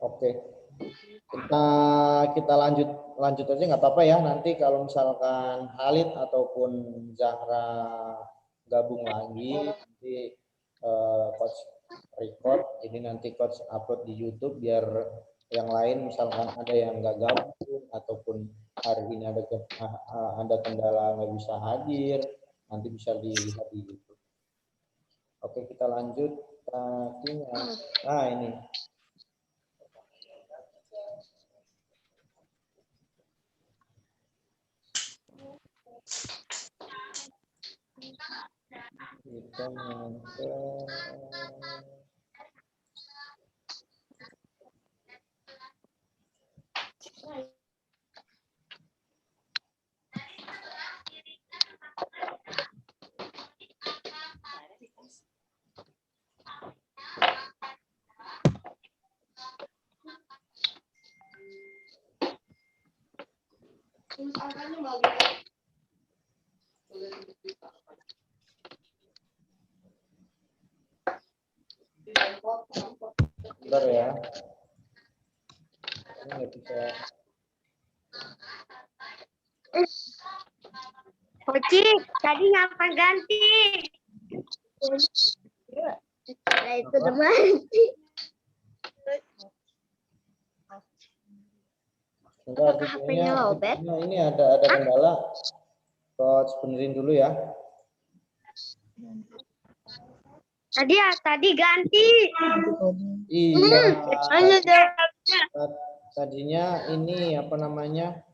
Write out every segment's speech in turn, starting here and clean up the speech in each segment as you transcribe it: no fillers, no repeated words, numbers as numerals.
Oke. Kita lanjut aja nggak apa-apa ya. Nanti kalau misalkan Halid ataupun Zahra gabung lagi, nanti coach record, ini nanti coach upload di YouTube biar yang lain misalkan ada yang nggak gabung ataupun hari ini ada kendala nggak bisa hadir, nanti bisa dilihat di YouTube. Oke, kita lanjut. Nah ini. Kita nyampe bentar ya. Ini nggak bisa. Koci, tadi ngapa ganti? Nah, itu teman. Apakah HP-nya lowbat? Ini ada kendala. Coach benerin dulu ya. Tadi ganti. Iya. Tadinya ini apa namanya?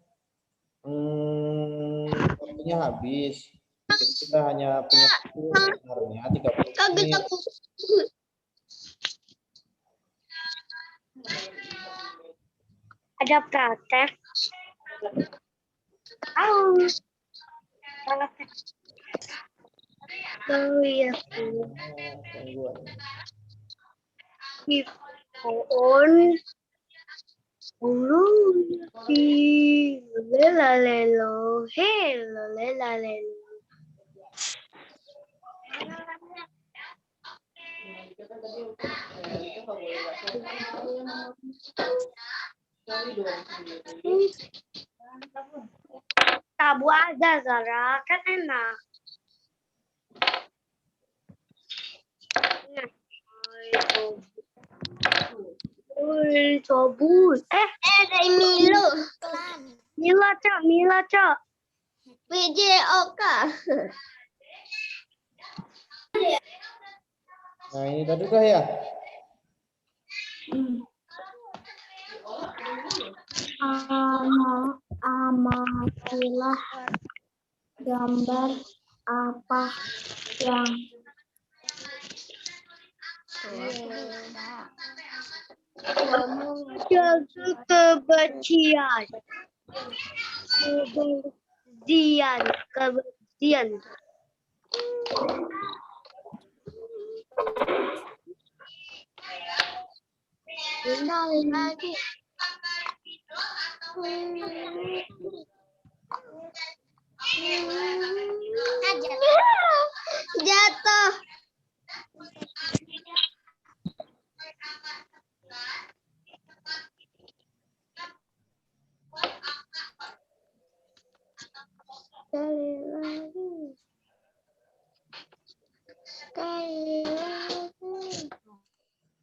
Waktunya habis. Jadi kita hanya punya waktu sebenarnya 30 menit. Ada praktek. Oh iya. On. Lelalelo, hello, lelalelo. Tabu aja, Zara, kan enak. Cabut. Ada Milo. Mila, Cok. PJOK. Nah, ini tadi udah ya? Amatilah gambar apa yang jaga kebencian. Kebencian. Lagi. Jatuh.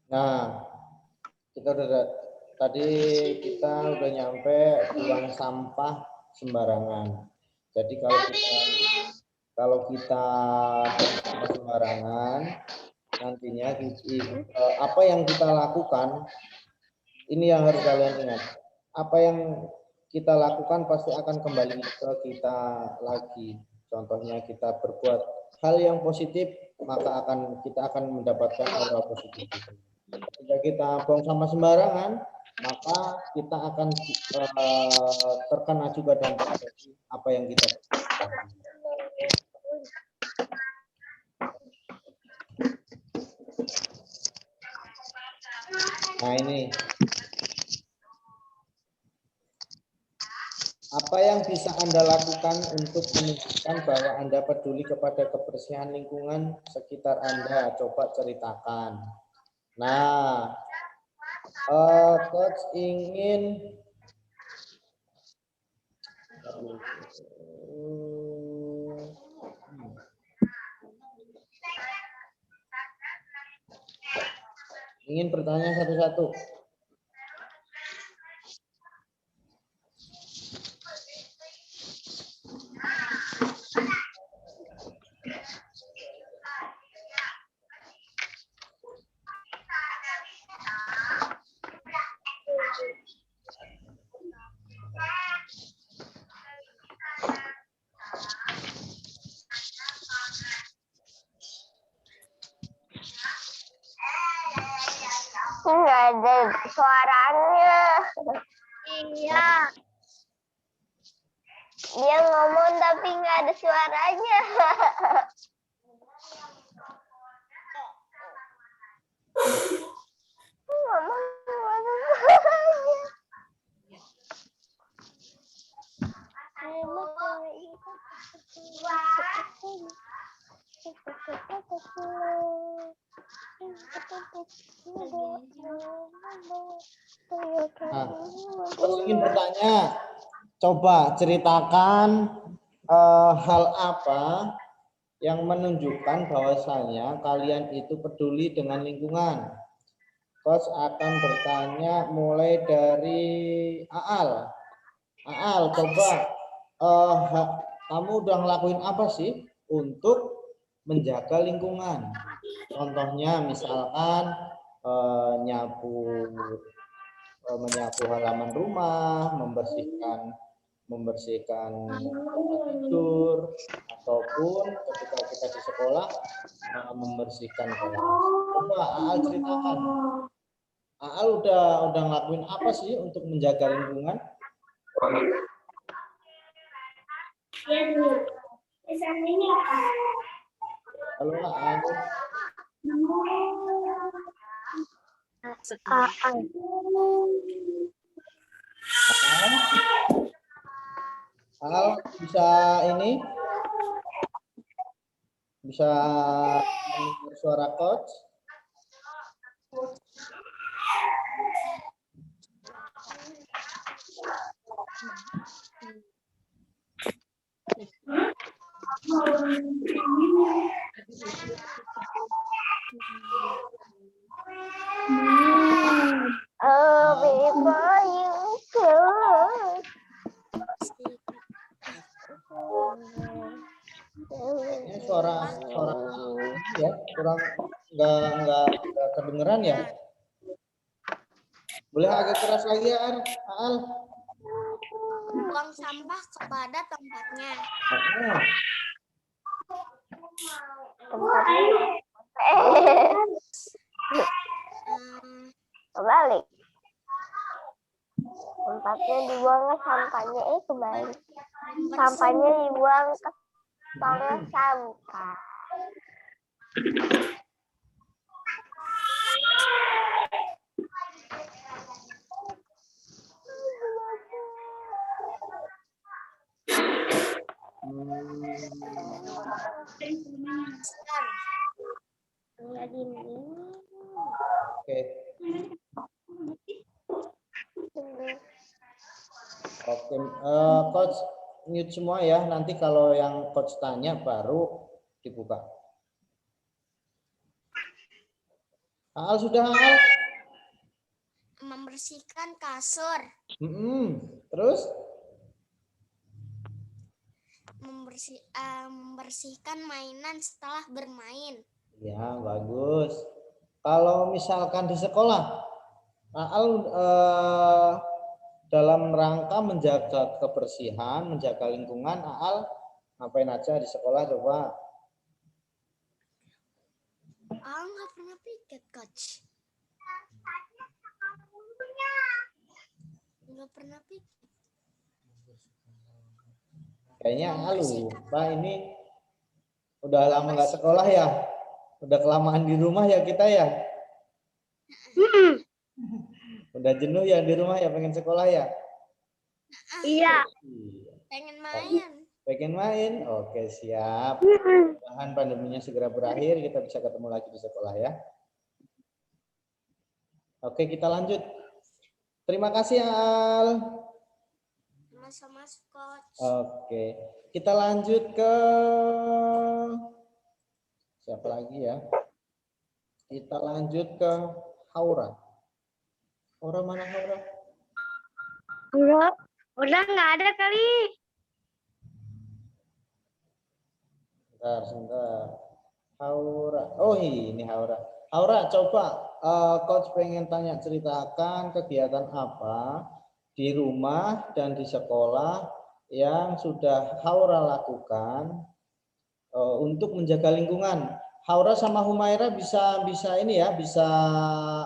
Nah, tadi kita udah nyampe buang sampah sembarangan. Jadi kalau kita buang sampah sembarangan, nantinya apa yang kita lakukan, ini yang harus kalian ingat. Apa yang kita lakukan pasti akan kembali ke kita lagi. Contohnya kita berbuat hal yang positif, maka kita akan mendapatkan aura positif. Jika kita buang sampah sembarangan, maka kita akan terkena juga dampak dari apa yang kita lakukan. Nah ini. Apa Apa yang bisa Anda lakukan untuk menunjukkan bahwa Anda peduli kepada kebersihan lingkungan sekitar Anda? Coba ceritakan. Nah, Coach ingin bertanya satu-satu. Nggak ada suaranya. Iya. Dia ngomong tapi nggak ada suaranya. Ngomong nggak ada suaranya. Nah, Coach ingin bertanya, coba ceritakan hal apa yang menunjukkan bahwasanya kalian itu peduli dengan lingkungan. Coach akan bertanya mulai dari Aal. Aal, coba kamu udah ngelakuin apa sih untuk menjaga lingkungan? Contohnya misalkan menyapu halaman rumah, membersihkan tempat tidur, ataupun ketika kita di sekolah membersihkan kelas. Coba Aal ceritakan. Aal udah ngelakuin apa sih untuk menjaga lingkungan? Halo Aal. Aal bisa ini? Bisa mendengar suara Coach? Before you go. Ini suara ya kurang nggak kedengeran ya. Boleh agak keras lagi ya Aal? Buang sampah kepada tempatnya. Kebalik. Tempatnya dibuang ke sampahnya kebalik. Sampahnya dibuang ke tong sampah. Oke. Oke, Coach mute semua ya. Nanti kalau yang Coach tanya baru dibuka. Aal sudah Aal? Membersihkan kasur. Terus? Membersihkan mainan setelah bermain. Ya, bagus. Kalau misalkan di sekolah, Aal dalam rangka menjaga kebersihan, menjaga lingkungan, Aal ngapain aja di sekolah coba? Aal nggak pernah piket, Coach. Nggak pernah piket. Kayaknya Aal lupa ini udah lama nggak sekolah ya, udah kelamaan di rumah ya kita ya. Udah jenuh ya di rumah ya, pengen sekolah ya. Iya. Pengen main. Pengen main? Oke, siap. Mudah-mudahan pandeminya segera berakhir, kita bisa ketemu lagi di sekolah ya. Oke, kita lanjut. Terima kasih, Al. Sama-sama, Coach. Oke, kita lanjut ke siapa lagi ya? Kita lanjut ke Haura. Haura mana Haura? Udah nggak ada kali. Sebentar. Haura. Oh, ini Haura. Haura, coba Coach pengen tanya, ceritakan kegiatan apa di rumah dan di sekolah yang sudah Haura lakukan untuk menjaga lingkungan. Haura sama Humaira bisa ini ya, bisa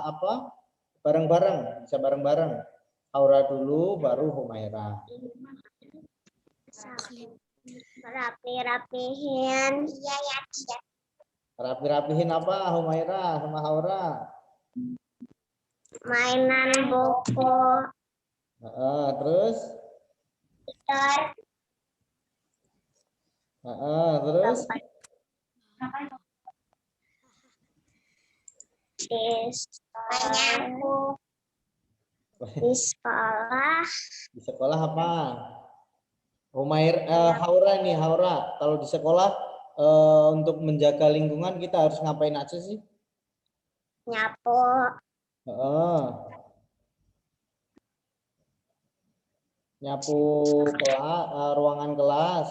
apa? Bareng-bareng, bisa bareng-bareng. Haura dulu baru Humaira. Rapi-rapihin. Iya ya. Rapi-rapihin apa Humaira sama Haura? Mainan buku. Terus? Terus? Di sekolah. Di sekolah apa? Haura nih, Haura. Kalau di sekolah untuk menjaga lingkungan kita harus ngapain aja sih? Nyapu. Nyapu ruangan kelas.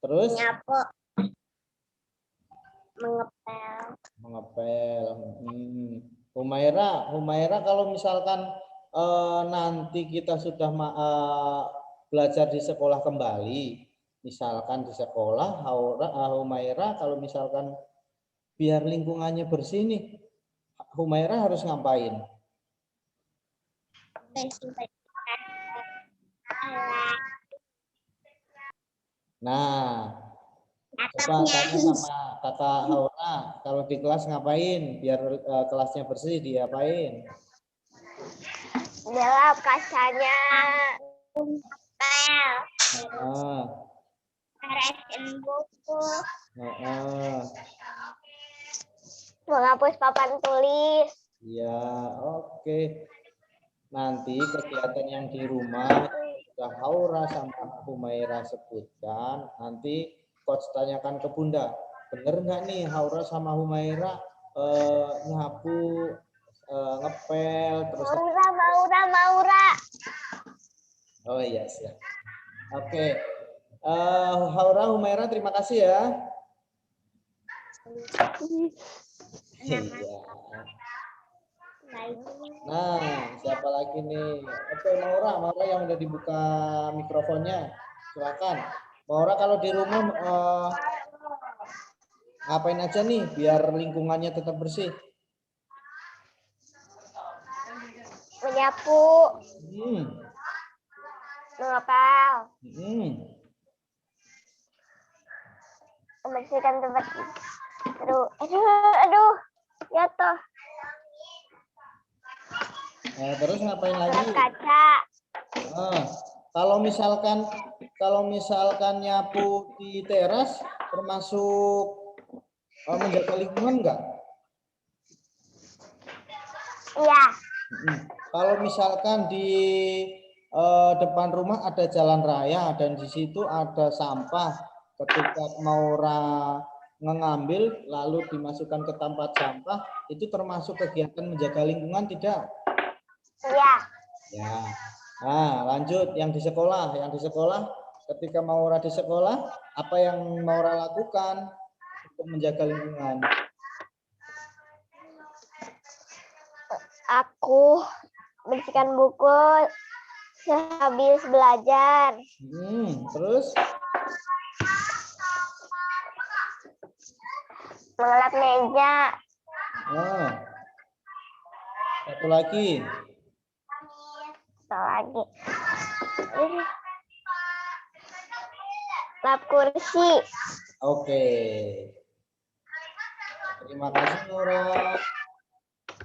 Terus? Nyapu. Mengepel. Humaira kalau misalkan nanti kita sudah belajar di sekolah kembali, misalkan di sekolah, Humaira kalau misalkan biar lingkungannya bersih nih, Humaira harus ngapain? Nah, coba tanya sama kakak Haura, kalau di kelas ngapain? Biar kelasnya bersih, diapain? Dalam kacanya. Beresin buku. Menghapus papan tulis. Iya, oke. Nanti kegiatan yang di rumah sudah Haura sama Humaira sebutkan, nanti Coach tanyakan ke Bunda, bener nggak nih Haura sama Humaira nyapu, ngepel, terus Maura. oh iya siap. Oke. Haura, Humaira, terima kasih ya. Iya. Nah, siapa lagi nih? Oke, Maura yang udah dibuka mikrofonnya, silakan. Maura kalau di rumah ngapain aja nih biar lingkungannya tetap bersih? Menyapu. Mengepel. Membersihkan tempat. Aduh, jatuh. Terus ngapain lagi? Kaca. Kalau misalkan nyapu di teras termasuk menjaga lingkungan enggak? Iya. Kalau misalkan di depan rumah ada jalan raya dan di situ ada sampah, ketika Maura mengambil lalu dimasukkan ke tempat sampah, itu termasuk kegiatan menjaga lingkungan tidak? Iya. Ya. Nah, lanjut yang di sekolah. Yang di sekolah, ketika Maura di sekolah, apa yang Maura lakukan untuk menjaga lingkungan? Aku bersihkan buku sehabis belajar. Terus? Mengelap meja. Satu lagi. Lap kursi. Oke. Terima kasih, Maura.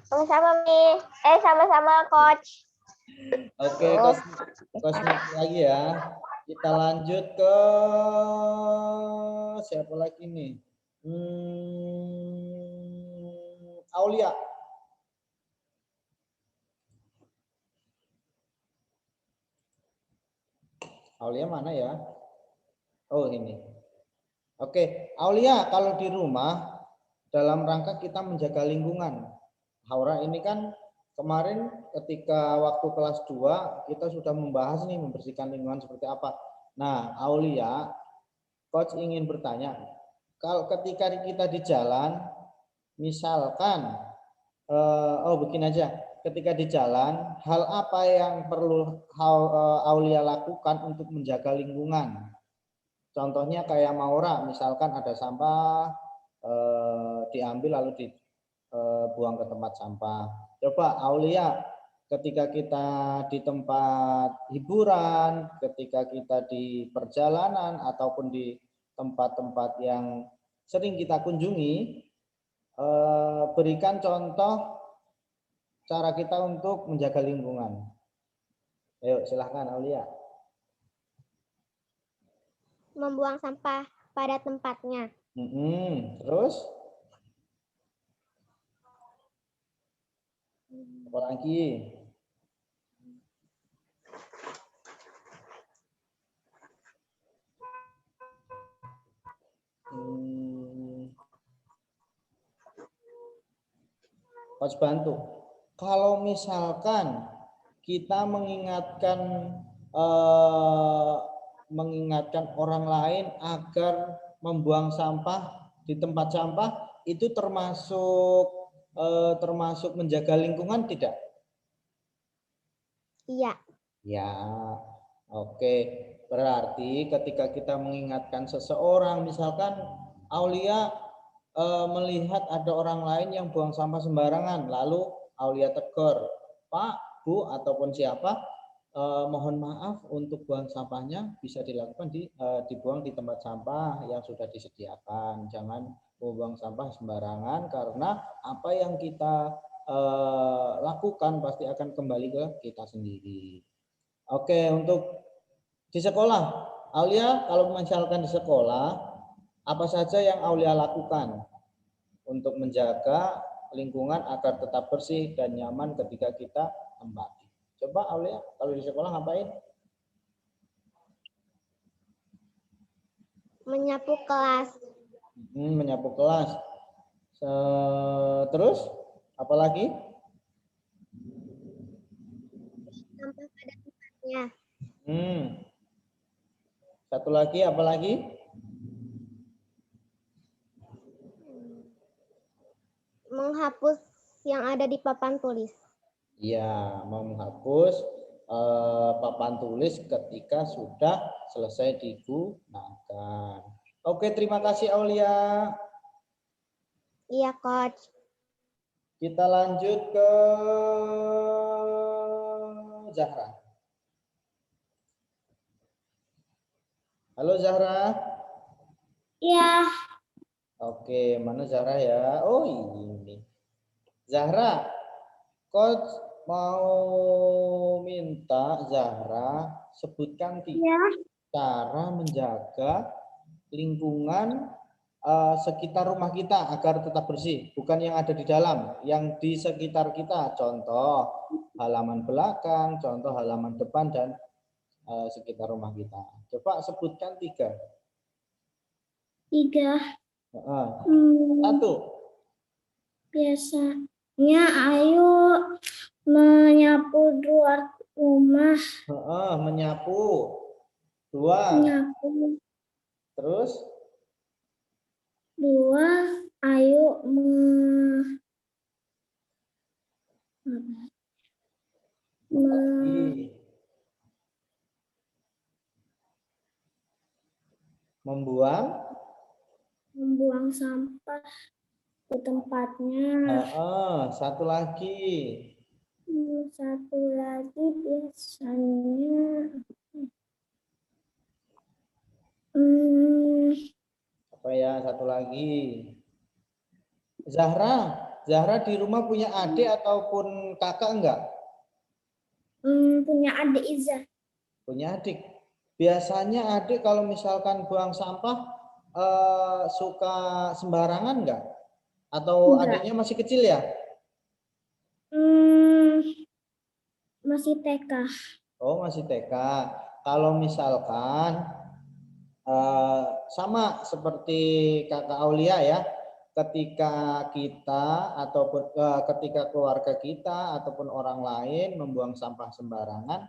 Sama-sama, Mi. Sama-sama, Coach. Oke, kosmetik lagi ya. Kita lanjut ke siapa lagi nih? Aulia. Aulia mana ya? Oh, ini. Oke, Aulia, kalau di rumah dalam rangka kita menjaga lingkungan. Haura ini kan kemarin ketika waktu kelas 2 kita sudah membahas nih membersihkan lingkungan seperti apa. Nah, Aulia, coach ingin bertanya, kalau ketika kita di jalan, misalkan, begini aja, ketika di jalan, hal apa yang perlu Aulia lakukan untuk menjaga lingkungan? Contohnya kayak Maura, misalkan ada sampah diambil lalu dibuang ke tempat sampah. Coba Aulia, ketika kita di tempat hiburan, ketika kita di perjalanan ataupun di tempat-tempat yang sering kita kunjungi, berikan contoh cara kita untuk menjaga lingkungan. Ayo silahkan Aulia. Membuang sampah pada tempatnya. Terus? Apa lagi? Coach bantu. Kalau misalkan kita mengingatkan orang lain agar membuang sampah di tempat sampah, itu termasuk menjaga lingkungan tidak? Iya. Ya, oke. Berarti ketika kita mengingatkan seseorang, misalkan Aulia melihat ada orang lain yang buang sampah sembarangan, lalu Aulia tegur, Pak, Bu, ataupun siapa, mohon maaf untuk buang sampahnya bisa dilakukan dibuang di tempat sampah yang sudah disediakan. Jangan membuang sampah sembarangan karena apa yang kita lakukan pasti akan kembali ke kita sendiri. Oke, untuk di sekolah, Aulia kalau misalkan di sekolah, apa saja yang Aulia lakukan untuk menjaga lingkungan agar tetap bersih dan nyaman ketika kita tempati? Coba Aulia, kalau di sekolah ngapain? Menyapu kelas. Menyapu kelas. Terus, apa lagi? Sampah pada tempatnya. Satu lagi, apa lagi? Menghapus yang ada di papan tulis. Iya, menghapus papan tulis ketika sudah selesai digunakan. Oke, terima kasih Aulia. Iya, Coach. Kita lanjut ke Zahra. Halo Zahra. Iya. Oke, mana Zahra ya? Oh ini. Zahra, Coach mau minta Zahra sebutkan 3 cara menjaga lingkungan sekitar rumah kita agar tetap bersih, bukan yang ada di dalam, yang di sekitar kita. Contoh halaman belakang, contoh halaman depan dan sekitar rumah kita. Coba sebutkan 3. 1. Biasanya ayo menyapu luar rumah. Menyapu. 2. Menyapu. Terus? 2. Ayo membuang sampah ke tempatnya. Satu lagi. Satu lagi biasanya apa ya, satu lagi. Zahra di rumah punya adik ataupun kakak enggak? Punya adik Iza. Punya adik. Biasanya adik kalau misalkan buang sampah suka sembarangan nggak? Atau Enggak. adiknya masih kecil ya? Masih TK. Oh, masih TK. Kalau misalkan sama seperti Kakak Aulia ya, ketika kita ataupun ketika keluarga kita ataupun orang lain membuang sampah sembarangan,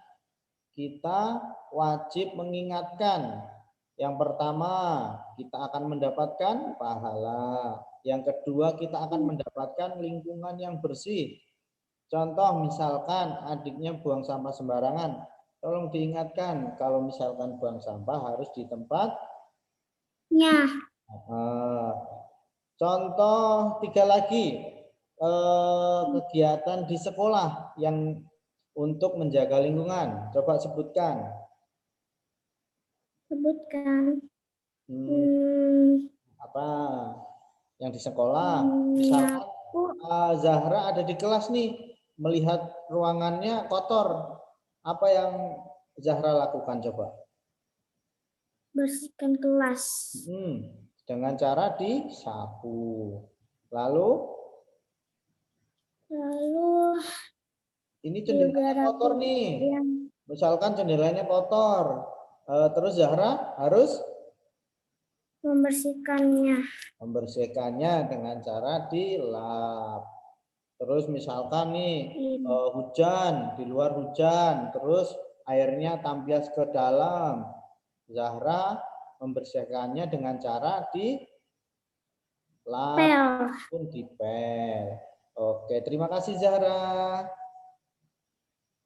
kita wajib mengingatkan. Yang pertama, kita akan mendapatkan pahala. Yang kedua, kita akan mendapatkan lingkungan yang bersih. Contoh misalkan adiknya buang sampah sembarangan, tolong diingatkan kalau misalkan buang sampah harus di tempatnya. Contoh 3 lagi, kegiatan di sekolah yang untuk menjaga lingkungan. Coba sebutkan. Apa yang di sekolah? Misalkan Zahra ada di kelas nih, melihat ruangannya kotor. Apa yang Zahra lakukan coba? Bersihkan kelas. Dengan cara disapu. Lalu ini jendelanya kotor nih. Misalkan jendelanya kotor. Terus Zahra harus membersihkannya dengan cara dilap. Terus misalkan nih hujan, di luar hujan, terus airnya tampias ke dalam. Zahra membersihkannya dengan cara dilap pun dipel. Oke, terima kasih Zahra.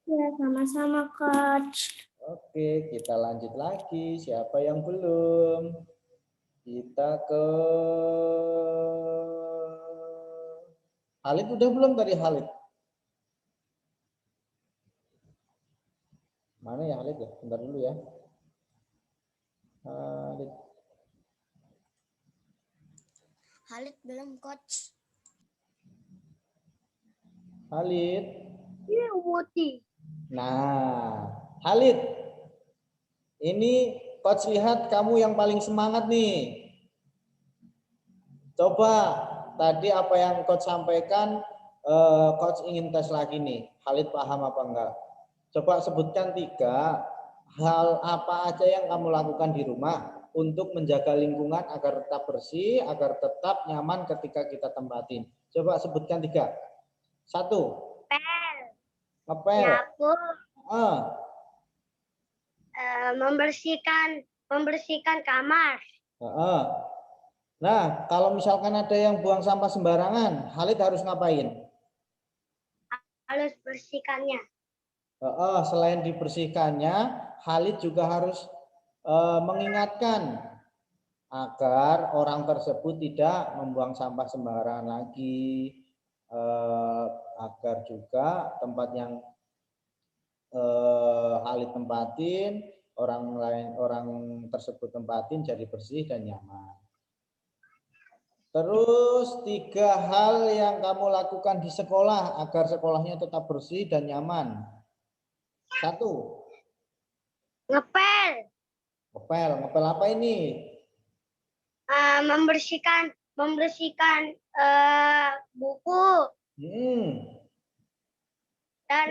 Ya, sama-sama Coach. Oke, kita lanjut lagi. Siapa yang belum? Kita ke Halid, udah belum tadi Halid? Mana ya Halid ya? Bentar dulu ya. Halid belum Coach. Halid. Iya, Wuti. Nah, Halid. Ini Coach lihat kamu yang paling semangat nih. Coba tadi apa yang Coach sampaikan, Coach ingin tes lagi nih. Halid paham apa enggak? Coba sebutkan 3 hal apa aja yang kamu lakukan di rumah untuk menjaga lingkungan agar tetap bersih, agar tetap nyaman ketika kita tempatin. Coba sebutkan 3. 1. Ngepel. Nyapu. Membersihkan kamar. Nah, kalau misalkan ada yang buang sampah sembarangan, Halid harus ngapain? Harus bersihkannya. Selain dibersihkannya, Halid juga harus mengingatkan agar orang tersebut tidak membuang sampah sembarangan lagi, agar juga tempat yang Halid tempatin, orang tersebut tempatin jadi bersih dan nyaman. Terus 3 hal yang kamu lakukan di sekolah agar sekolahnya tetap bersih dan nyaman. 1. Ngepel. Ngepel apa ini? Membersihkan buku. Dan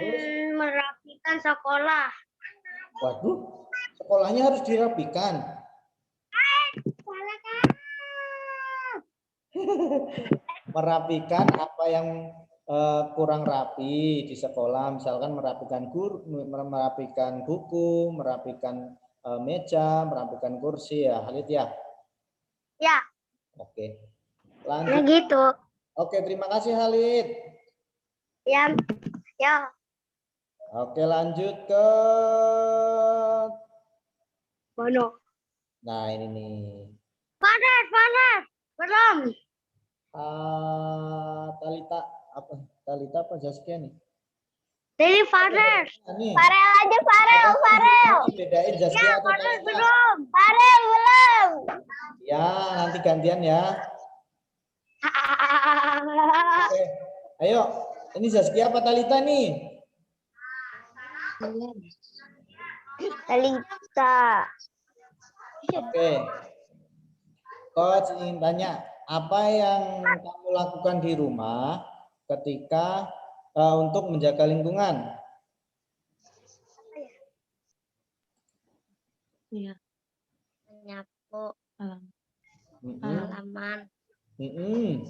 merapikan sekolah. Waduh, sekolahnya harus dirapikan. Merapikan apa yang kurang rapi di sekolah, misalkan merapikan buku, merapikan meja, merapikan kursi ya, Halid ya? Ya. Oke. Lanjut. Nah gitu. Oke, terima kasih Halid. Ya. Oke, lanjut ke Bono. Nah, ini nih. Panas. Belum. Talita apa Zaskia nih? Jadi Farel. Farel aja, Farel. Bedain Zaskia atau Talita? Belum. Farel belum. Ya, nanti gantian ya. Oke. Ayo, ini Zaskia apa Talita nih? Balita. Oke. Coach ingin tanya, apa yang kamu lakukan di rumah ketika untuk menjaga lingkungan? Iya. Menyapu Mm-mm. halaman, Mm-mm.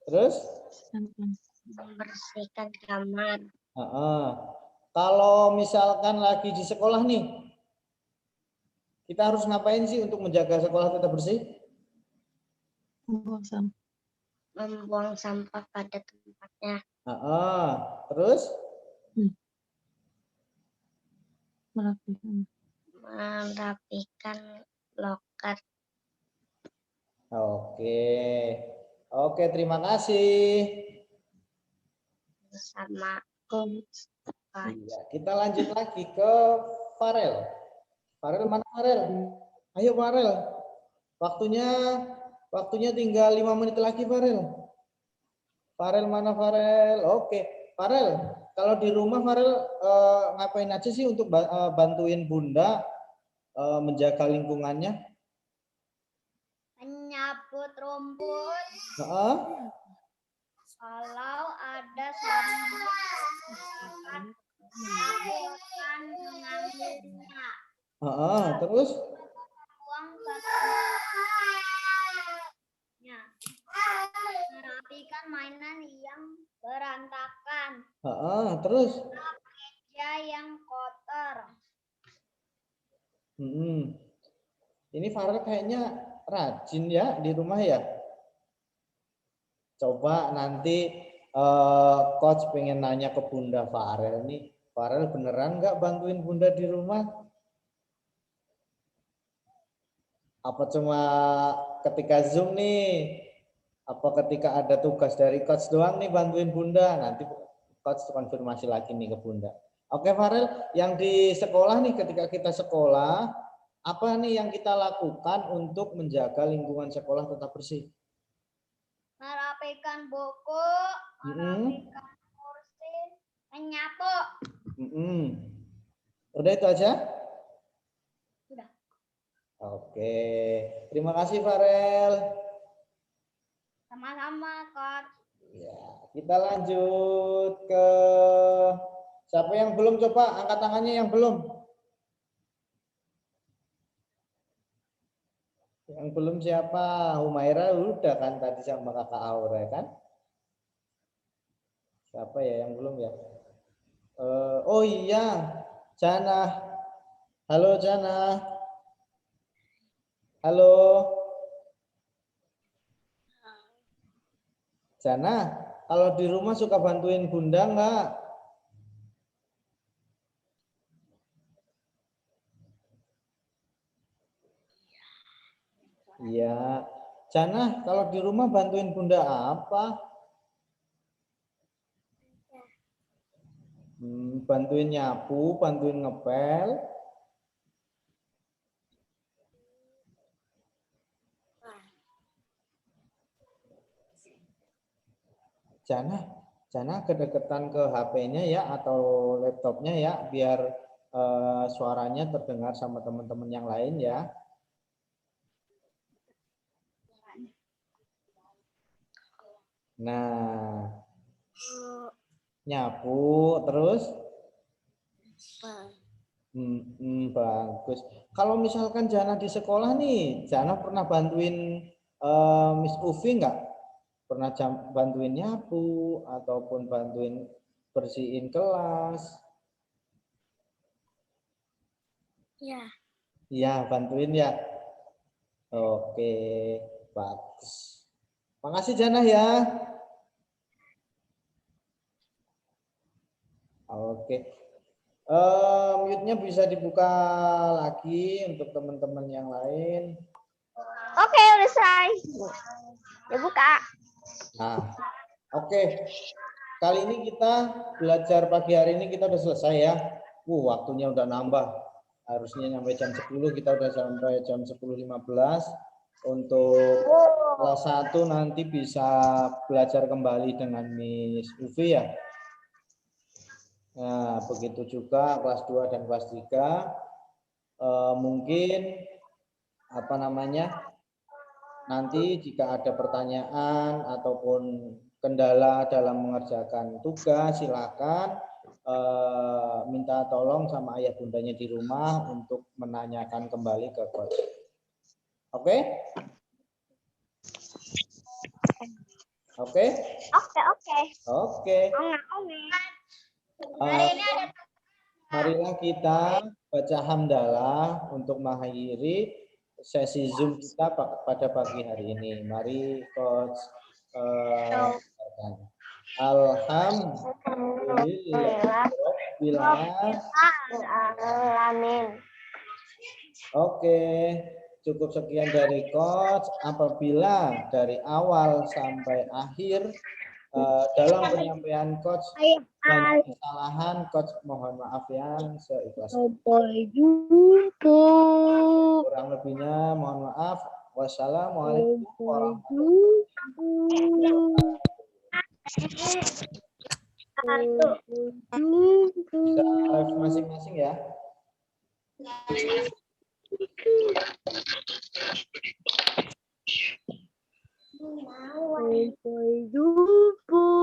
Terus? membersihkan kamar, Kalau misalkan lagi di sekolah nih, kita harus ngapain sih untuk menjaga sekolah tetap bersih? membuang sampah pada tempatnya, Terus? merapikan loker. Oke, terima kasih. Sama Iya, kita lanjut lagi ke Farel. Farel mana Farel? Ayo Farel. Waktunya tinggal 5 menit lagi Farel. Farel mana Farel? Oke, Farel. Kalau di rumah Farel ngapain aja sih untuk bantuin Bunda menjaga lingkungannya? menyapu rumput. Kalau ada sampah, rapikan mengambilnya. Terus? Buang ke tempatnya. Merapikan mainan yang berantakan. Terus? Meja yang kotor. Ini Farel kayaknya rajin ya di rumah ya. Coba nanti coach pengen nanya ke Bunda Farel nih. Farel beneran nggak bantuin Bunda di rumah? Apa cuma ketika Zoom nih? Apa ketika ada tugas dari coach doang nih bantuin Bunda? Nanti coach konfirmasi lagi nih ke Bunda. Oke Farel, yang di sekolah nih ketika kita sekolah, apa nih yang kita lakukan untuk menjaga lingkungan sekolah tetap bersih? Merapikan buku, merapikan kursi, menyapu. Udah itu aja? Sudah. Oke, terima kasih Farel. Sama-sama, Coach. Ya, kita lanjut ke siapa yang belum, coba angkat tangannya yang belum. Yang belum siapa? Humaira udah kan tadi sama kakak Aura kan? Siapa ya yang belum ya? Oh iya, Jana. Halo Jana. Halo. Jana, kalau di rumah suka bantuin Bunda nggak? Iya. Jana, kalau di rumah bantuin Bunda apa? Bantuin nyapu, bantuin ngepel. Jana kedekatan ke HP-nya ya atau laptopnya ya biar suaranya terdengar sama teman-teman yang lain ya. Nah, nyapu terus. Bagus. Kalau misalkan Jana di sekolah nih, Jana pernah bantuin Miss Uvi nggak? Pernah bantuin nyapu ataupun bantuin bersihin kelas? Ya. Iya, bantuin ya. Oke, bagus. Makasih Jana ya. Oke. Mute-nya bisa dibuka lagi untuk teman-teman yang lain. Oke, udah selesai. Ya buka. Nah, oke. Kali ini kita belajar pagi hari ini kita udah selesai ya. Waktunya udah nambah. Harusnya sampai jam 10, kita udah sampai jam 10.15. Untuk kelas 1 nanti bisa belajar kembali dengan Miss Uvi ya. Nah, begitu juga kelas 2 dan kelas 3. Mungkin apa namanya? Nanti jika ada pertanyaan ataupun kendala dalam mengerjakan tugas, silakan minta tolong sama ayah bundanya di rumah untuk menanyakan kembali ke coach. Oke? Oke? Oke. Hari ini ada Marilah kita baca hamdalah untuk mengakhiri sesi Zoom kita pada pagi hari ini. Mari coach. Alhamdulillah. Oke, cukup sekian dari coach. Apabila dari awal sampai akhir dalam penyampaian coach banyak kesalahan, coach mohon maaf yang seikhlasnya. Kurang lebihnya mohon maaf. Wassalamualaikum warahmatullahi wabarakatuh. Bisa live masing-masing ya. Sampai jumpa.